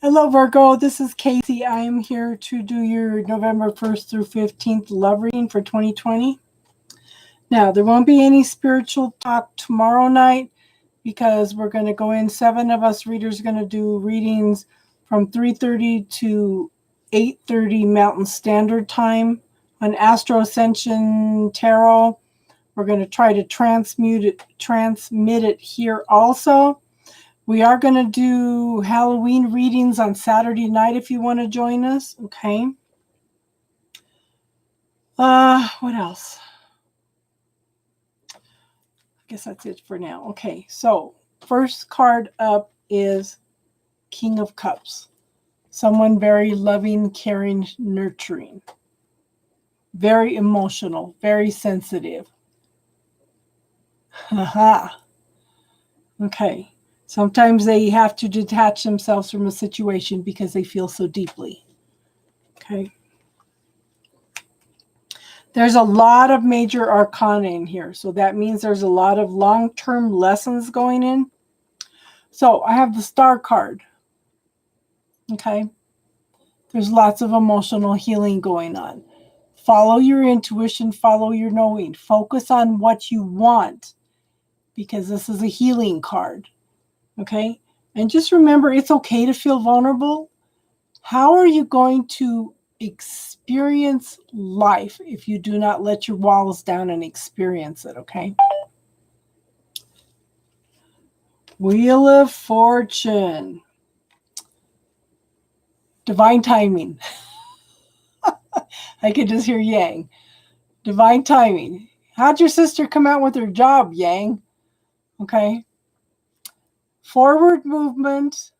Hello, Virgo. This is Casey. I am here to do your November 1st through 15th love reading for 2020. Now, there won't be any spiritual talk tomorrow night because we're going to go in. 7 of us readers are going to do readings from 3:30 to 8:30 Mountain Standard Time on Astro Ascension Tarot. We're going to try to transmit it here also. We are going to do Halloween readings on Saturday night if you want to join us. Okay. What else? I guess that's it for now. Okay. So first card up is King of Cups. Someone very loving, caring, nurturing. Very emotional, very sensitive. Haha. Okay. Sometimes they have to detach themselves from a situation because they feel so deeply. Okay. There's a lot of major arcana in here. So that means there's a lot of long-term lessons going in. So I have the Star card. Okay. There's lots of emotional healing going on. Follow your intuition, follow your knowing. Focus on what you want because this is a healing card. Okay. And just remember, it's okay to feel vulnerable. How are you going to experience life if you do not let your walls down and experience it? Okay. Wheel of Fortune. Divine timing. I could just hear Yang. Divine timing. How'd your sister come out with her job, Yang? Okay. Forward movement.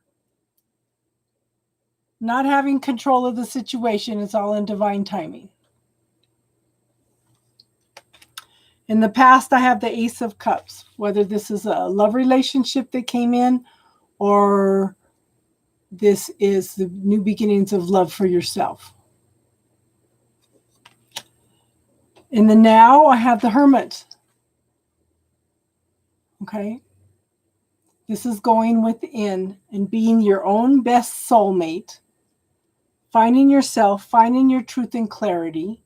Not having control of the situation. It's all in divine timing. In the past, I have the Ace of Cups. Whether this is a love relationship that came in or this is the new beginnings of love for yourself. In the now, I have the Hermit. Okay. This is going within and being your own best soulmate, finding yourself, finding your truth and clarity,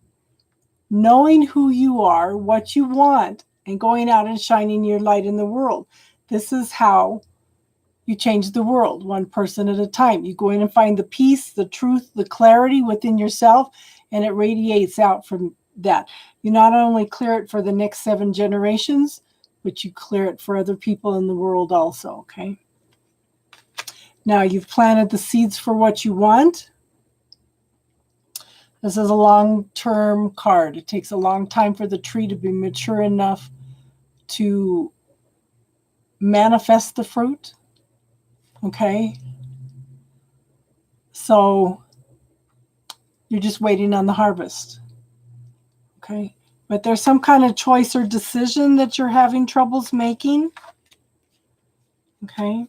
knowing who you are, what you want, and going out and shining your light in the world. This is how you change the world, one person at a time. You go in and find the peace, the truth, the clarity within yourself, and it radiates out from that. You not only clear it for the next 7 generations, but you clear it for other people in the world also, okay? Now, you've planted the seeds for what you want. This is a long-term card. It takes a long time for the tree to be mature enough to manifest the fruit, okay? So you're just waiting on the harvest, okay? But there's some kind of choice or decision that you're having troubles making, okay?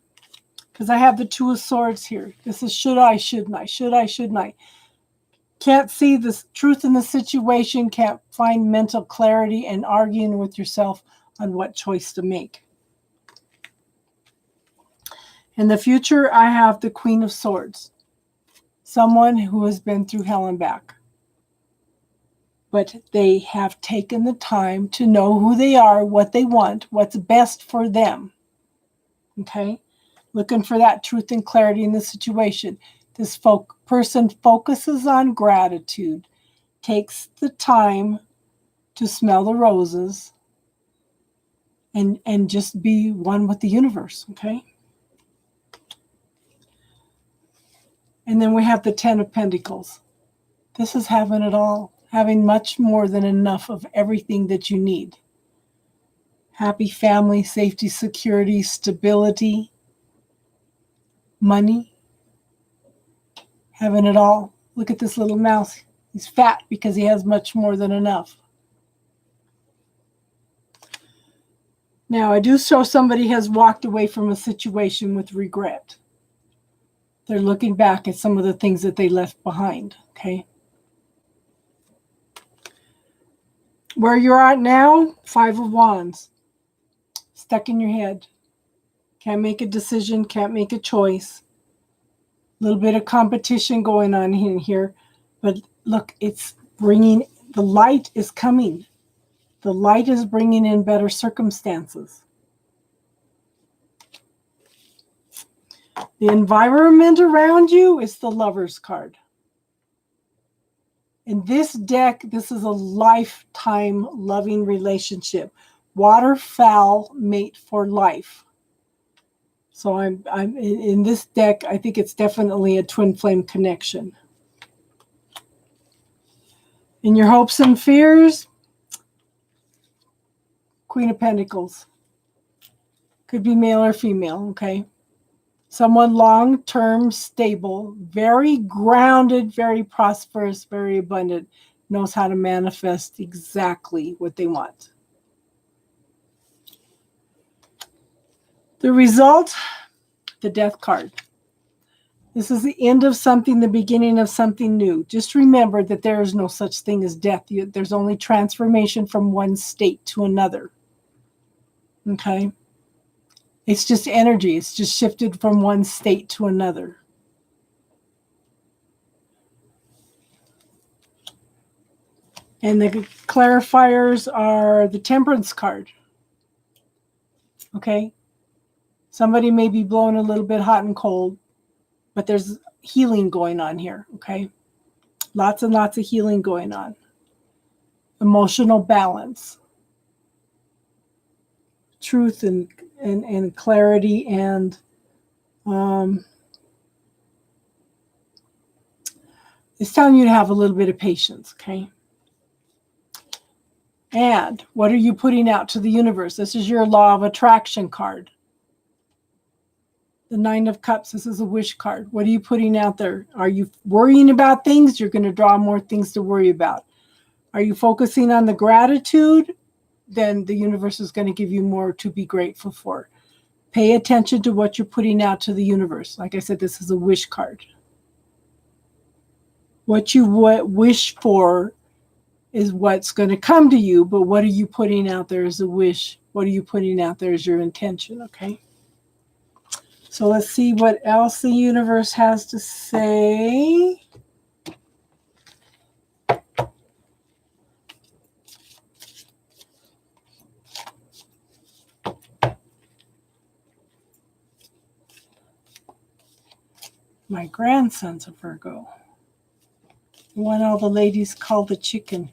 Because I have the Two of Swords here. This is should I, shouldn't I, should I, shouldn't I. Can't see the truth in the situation, can't find mental clarity, and arguing with yourself on what choice to make. In the future, I have the Queen of Swords. Someone who has been through hell and back. But they have taken the time to know who they are, what they want, what's best for them. Okay? Looking for that truth and clarity in the situation. This person focuses on gratitude, takes the time to smell the roses, and just be one with the universe, okay? And then we have the 10 of Pentacles. This is having it all, having much more than enough of everything that you need. Happy family, safety, security, stability, money, having it all. Look at this little mouse. He's fat because he has much more than enough. Now, I do show somebody has walked away from a situation with regret. They're looking back at some of the things that they left behind, okay? Where you're at now, 5 of Wands. Stuck in your head. Can't make a decision, can't make a choice. A little bit of competition going on in here. But look, it's bringing, the light is coming. The light is bringing in better circumstances. The environment around you is the Lover's card. In this deck, this is a lifetime loving relationship. Waterfowl mate for life. So I'm in this deck, I think it's definitely a twin flame connection. In your hopes and fears, Queen of Pentacles. Could be male or female, okay? Someone long-term, stable, very grounded, very prosperous, very abundant, knows how to manifest exactly what they want. The result, the Death card. This is the end of something, the beginning of something new. Just remember that there is no such thing as death. There's only transformation from one state to another. Okay? It's just energy. It's just shifted from one state to another. And the clarifiers are the Temperance card. Okay? Somebody may be blown a little bit hot and cold, but there's healing going on here. Okay? Lots and lots of healing going on. Emotional balance. Truth and clarity and it's telling you to have a little bit of patience, okay? And what are you putting out to the universe? This is your law of attraction card. The Nine of Cups, this is a wish card. What are you putting out there? Are you worrying about things? You're going to draw more things to worry about. Are you focusing on the gratitude? Then the universe is going to give you more to be grateful for. Pay attention to what you're putting out to the universe. Like I said, this is a wish card. What you wish for is what's going to come to you, but what are you putting out there as a wish? What are you putting out there as your intention, okay? So let's see what else the universe has to say. My grandson's a Virgo. The one all the ladies call the chicken.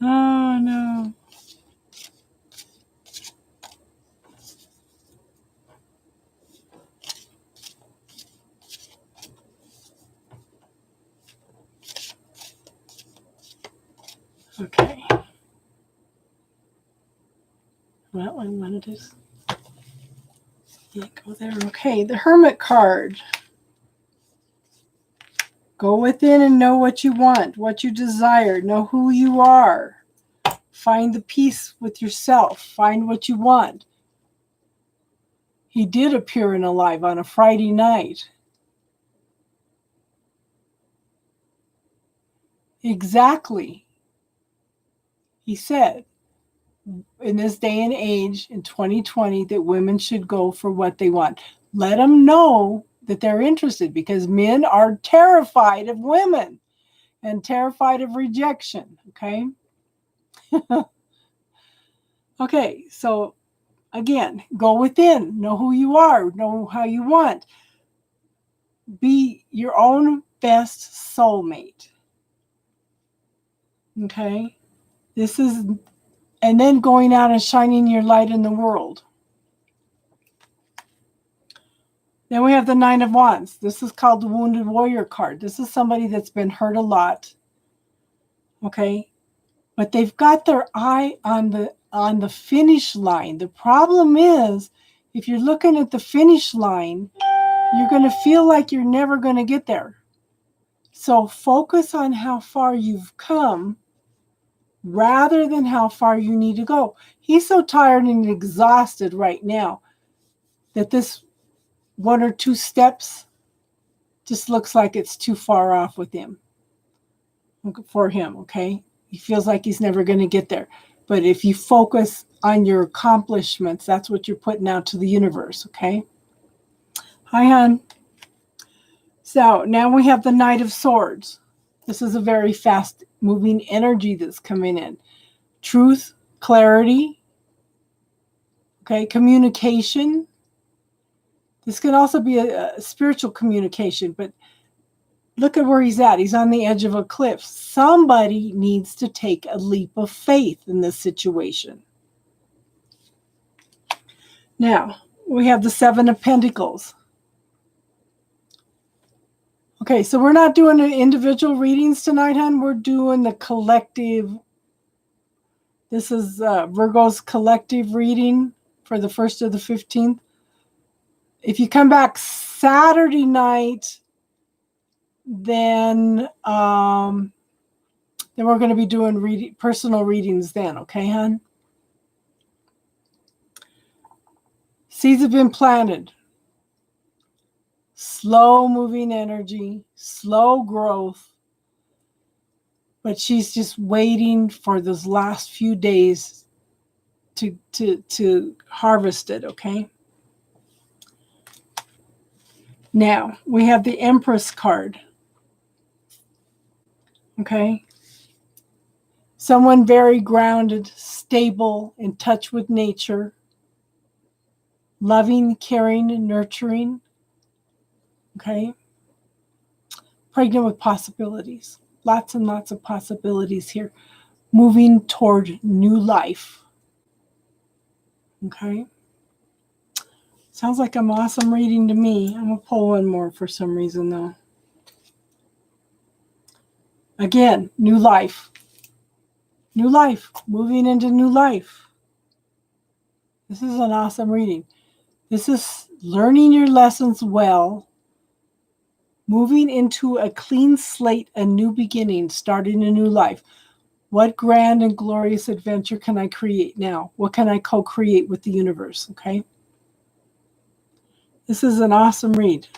Oh, no. Okay. Well, I wanted to go there. Okay, the Hermit card. Go within and know what you want, what you desire. Know who you are. Find the peace with yourself. Find what you want. He did appear in Alive on a Friday night. Exactly. He said, in this day and age, in 2020, that women should go for what they want. Let them know that they're interested, because men are terrified of women and terrified of rejection, okay? Okay, so again, go within, know who you are, know how you want. Be your own best soulmate. Okay? This is, and then going out and shining your light in the world. Then we have the Nine of Wands. This is called the Wounded Warrior card. This is somebody that's been hurt a lot. Okay? But they've got their eye on the finish line. The problem is, if you're looking at the finish line, you're going to feel like you're never going to get there. So focus on how far you've come rather than how far you need to go. He's so tired and exhausted right now that this one or two steps just looks like it's too far off with him, for him, okay? He feels like he's never going to get there. But if you focus on your accomplishments, that's what you're putting out to the universe, okay? Hi, hon. So now we have the Knight of Swords. This is a very fast moving energy that's coming in. Truth, clarity, okay, communication. This could also be a spiritual communication, but look at where he's at. He's on the edge of a cliff. Somebody needs to take a leap of faith in this situation. Now, we have the Seven of Pentacles. Okay, so we're not doing individual readings tonight, hon. We're doing the collective. This is Virgo's collective reading for the 1st to the 15th. If you come back Saturday night, then we're going to be doing personal readings then, okay, hon? Seeds have been planted. Slow moving energy, slow growth. But she's just waiting for those last few days to harvest it, okay? Now, we have the Empress card. Okay? Someone very grounded, stable, in touch with nature, loving, caring, and nurturing. Okay? Pregnant with possibilities. Lots and lots of possibilities here. Moving toward new life. Okay? Sounds like an awesome reading to me. I'm going to pull one more for some reason, though. Again, new life. New life. Moving into new life. This is an awesome reading. This is learning your lessons well, moving into a clean slate, a new beginning, starting a new life. What grand and glorious adventure can I create now? What can I co-create with the universe? Okay. This is an awesome read.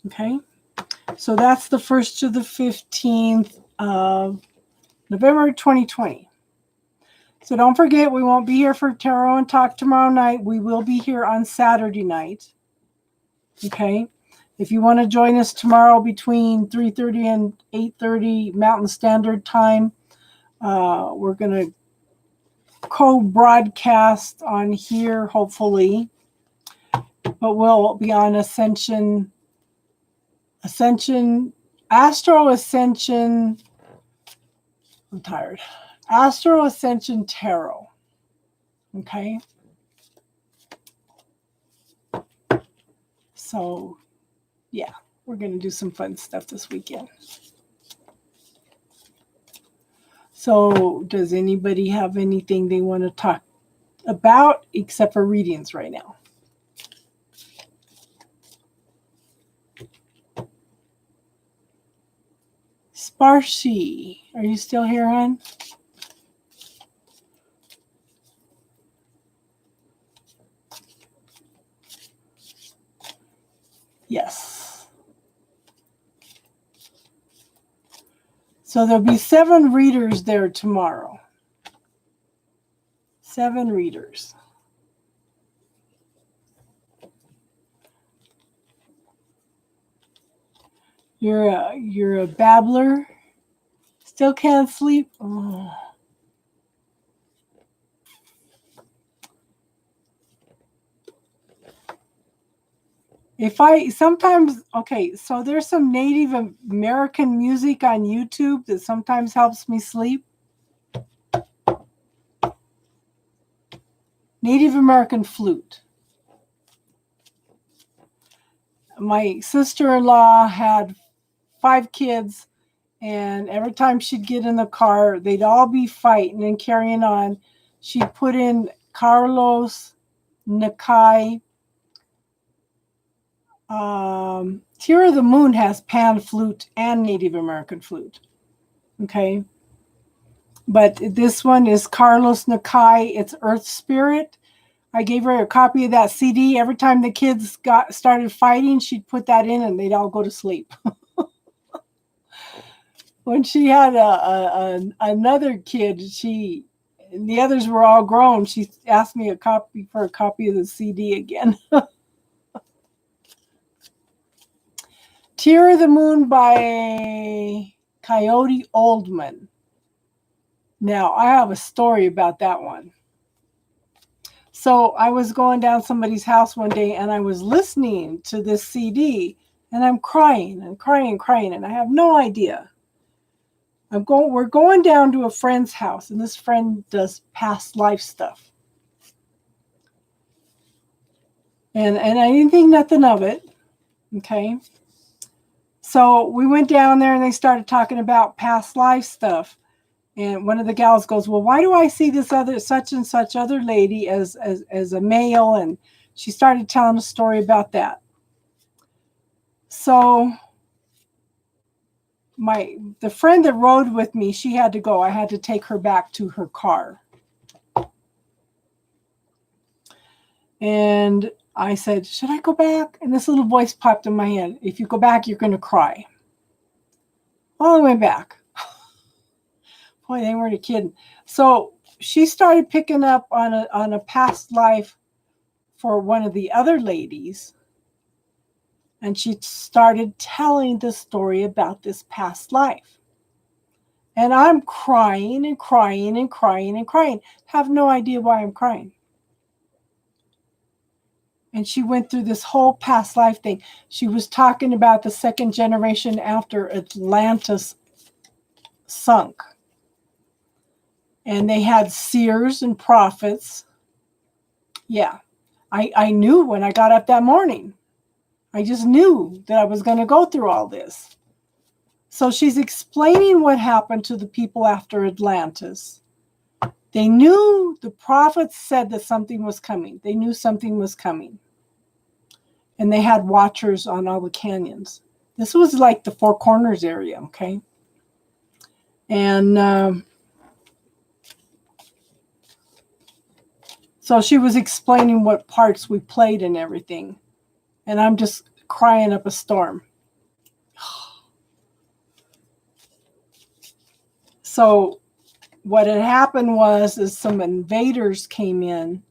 Okay. So that's the 1st to the 15th of November 2020. So don't forget, we won't be here for Tarot and Talk tomorrow night. We will be here on Saturday night. Okay. If you want to join us tomorrow between 3:30 and 8:30 Mountain Standard Time, we're going to co-broadcast on here, hopefully. But we'll be on Astro Ascension. I'm tired. Astro Ascension Tarot. Okay. So, yeah, we're going to do some fun stuff this weekend. So, does anybody have anything they want to talk about except for readings right now? Sparshy, are you still here, hon? Yes. So there'll be 7 readers there tomorrow. 7 readers. You're a babbler. Still can't sleep. Oh. Okay, so there's some Native American music on YouTube that sometimes helps me sleep. Native American flute. My sister-in-law had 5 kids, and every time she'd get in the car, they'd all be fighting and carrying on. She'd put in Carlos Nakai. Tear of the Moon has pan flute and Native American flute. Okay. But this one is Carlos Nakai. It's Earth Spirit. I gave her a copy of that CD. Every time the kids started fighting, she'd put that in and they'd all go to sleep. When she had another kid, and the others were all grown, she asked me for a copy of the CD again. Tear of the Moon by Coyote Oldman. Now, I have a story about that one. So I was going down somebody's house one day and I was listening to this CD and I'm crying and crying and crying and I have no idea. We're going down to a friend's house and this friend does past life stuff. And I didn't think nothing of it. Okay. So we went down there and they started talking about past life stuff. And one of the gals goes, well, why do I see this other such and such other lady as a male? And she started telling a story about that. So the friend that rode with me, she had to go. I had to take her back to her car. And I said, should I go back? And this little voice popped in my head. If you go back, you're going to cry. Well, I went back. Boy, they weren't kidding. So she started picking up on a past life for one of the other ladies. And she started telling the story about this past life. And I'm crying and crying and crying and crying. Have no idea why I'm crying. And she went through this whole past life thing. She was talking about the second generation after Atlantis sunk. And they had seers and prophets. Yeah, I knew when I got up that morning. I just knew that I was going to go through all this. So she's explaining what happened to the people after Atlantis. They knew the prophets said that something was coming. They knew something was coming. And they had watchers on all the canyons. This was like the Four Corners area, okay? And so she was explaining what parts we played and everything. And I'm just crying up a storm. So what had happened is some invaders came in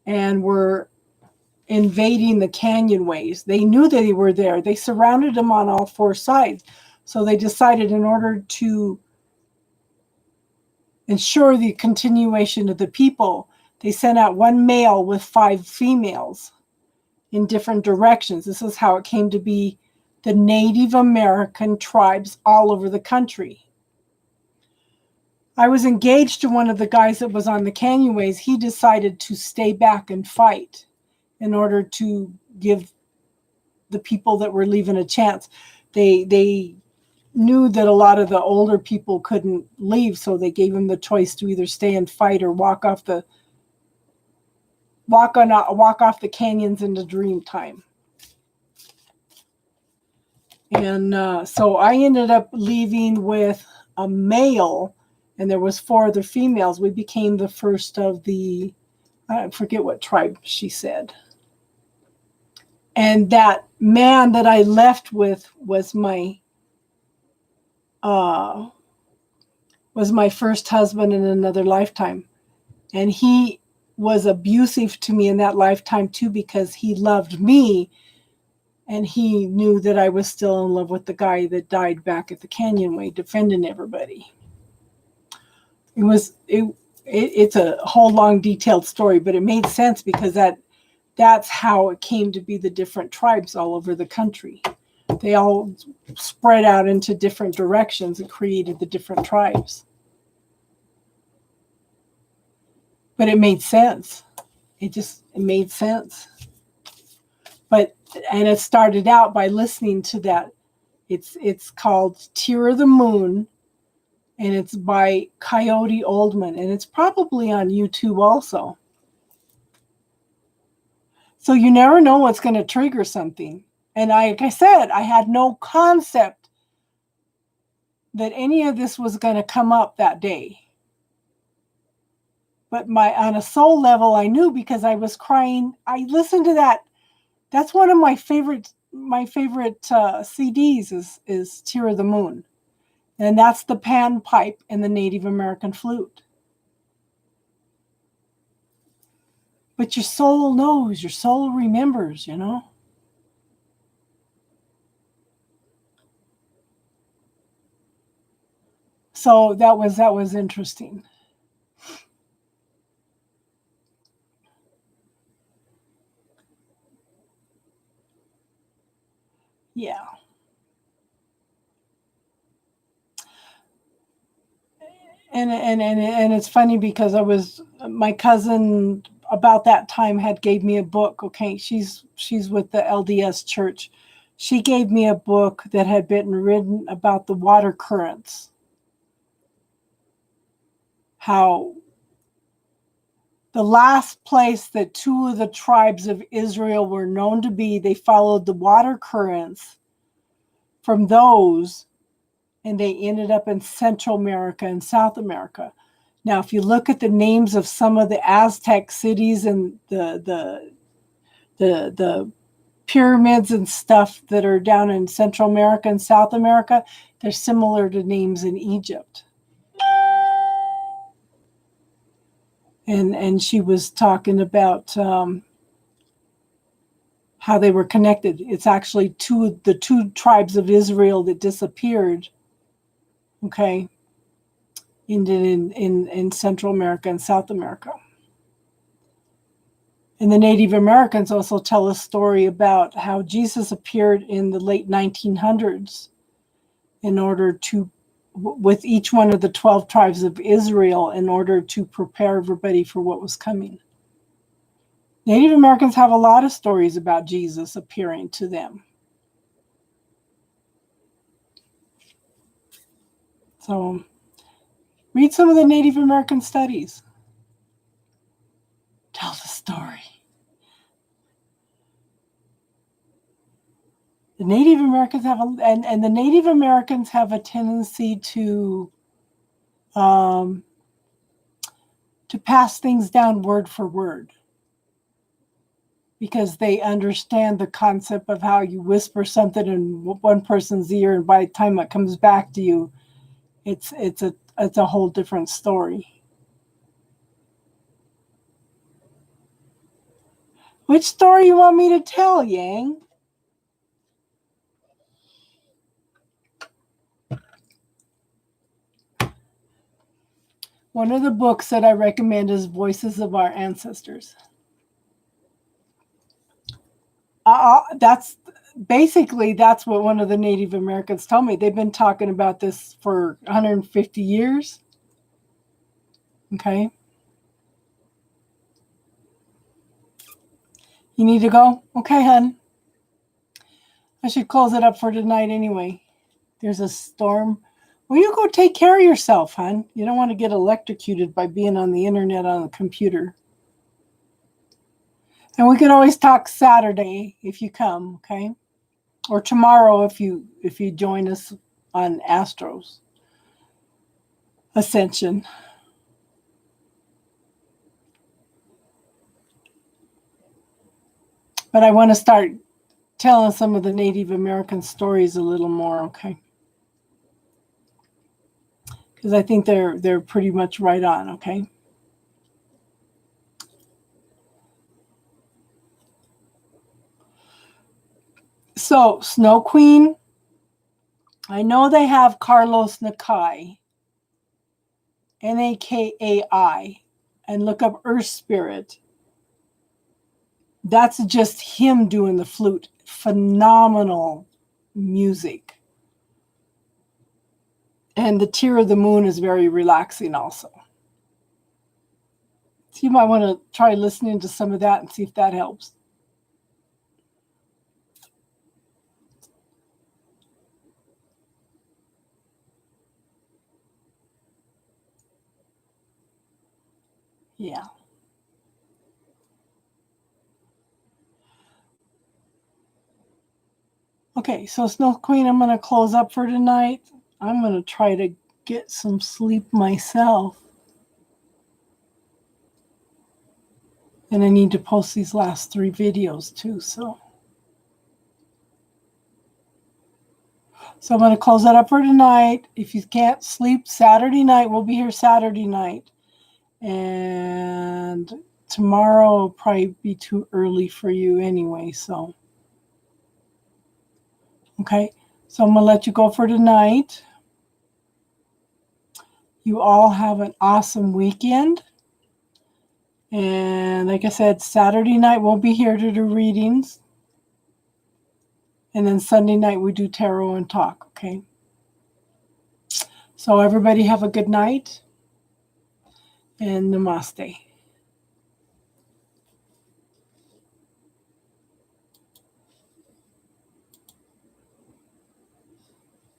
and were invading the canyonways. They knew that they were there. They surrounded them on all four sides. So they decided in order to ensure the continuation of the people, they sent out one male with 5 females in different directions. This is how it came to be the Native American tribes all over the country. I was engaged to one of the guys that was on the canyonways. He decided to stay back and fight in order to give the people that were leaving a chance. They knew that a lot of the older people couldn't leave, so they gave him the choice to either stay and fight or walk off the canyons into dream time. And so I ended up leaving with a male, and there was 4 other females. We became the first of the, I forget what tribe she said. And that man that I left with was my first husband in another lifetime. And he was abusive to me in that lifetime too, because he loved me and he knew that I was still in love with the guy that died back at the Canyonway defending everybody. It's a whole long detailed story, but it made sense because that's how it came to be the different tribes all over the country. They all spread out into different directions and created the different tribes. But it made sense. It made sense. And it started out by listening to that. It's called Tear of the Moon, and it's by Coyote Oldman, and it's probably on YouTube also. So you never know what's going to trigger something. And like I said, I had no concept that any of this was going to come up that day. But on a soul level, I knew because I was crying. I listened to that. That's one of my favorite CDs is Tear of the Moon. And that's the panpipe and the Native American flute. But your soul knows, your soul remembers, you know. So that was interesting. Yeah. And it's funny because my cousin about that time had gave me a book. Okay, she's with the LDS church. She gave me a book that had been written about the water currents, how the last place that two of the tribes of Israel were known to be, they followed the water currents from those, and they ended up in Central America and South America. Now, if you look at the names of some of the Aztec cities and the pyramids and stuff that are down in Central America and South America, they're similar to names in Egypt. And she was talking about how they were connected. It's actually the two tribes of Israel that disappeared. Okay, in Central America and South America. And the Native Americans also tell a story about how Jesus appeared in the late 1900s in order to, with each one of the 12 tribes of Israel, in order to prepare everybody for what was coming. Native Americans have a lot of stories about Jesus appearing to them. So read some of the Native American studies. Tell the story. The Native Americans have and the Native Americans have a tendency to pass things down word for word, because they understand the concept of how you whisper something in one person's ear, and by the time it comes back to you, it's a whole different story. Which story you want me to tell, Yang? One of the books that I recommend is Voices of Our Ancestors. That's what one of the Native Americans told me. They've been talking about this for 150 years. Okay. You need to go? Okay, hun. I should close it up for tonight anyway. There's a storm. Well, you go take care of yourself, hon. You don't want to get electrocuted by being on the internet on the computer. And we could always talk Saturday if you come, okay? Or tomorrow if you join us on Astro's Ascension. But I want to start telling some of the Native American stories a little more, okay? Because I think they're pretty much right on, okay? So, Snow Queen, I know they have Carlos Nakai, Nakai, and look up Earth Spirit. That's just him doing the flute. Phenomenal music. And the Tear of the Moon is very relaxing also. So you might want to try listening to some of that and see if that helps. Yeah. Okay, so Snow Queen, I'm going to close up for tonight. I'm going to try to get some sleep myself. And I need to post these last 3 videos too, so I'm going to close that up for tonight. If you can't sleep Saturday night, we'll be here Saturday night. And tomorrow will probably be too early for you anyway, so. Okay, so I'm going to let you go for tonight. You all have an awesome weekend. And like I said, Saturday night we'll be here to do readings. And then Sunday night we do tarot and talk, okay? So everybody have a good night. And namaste.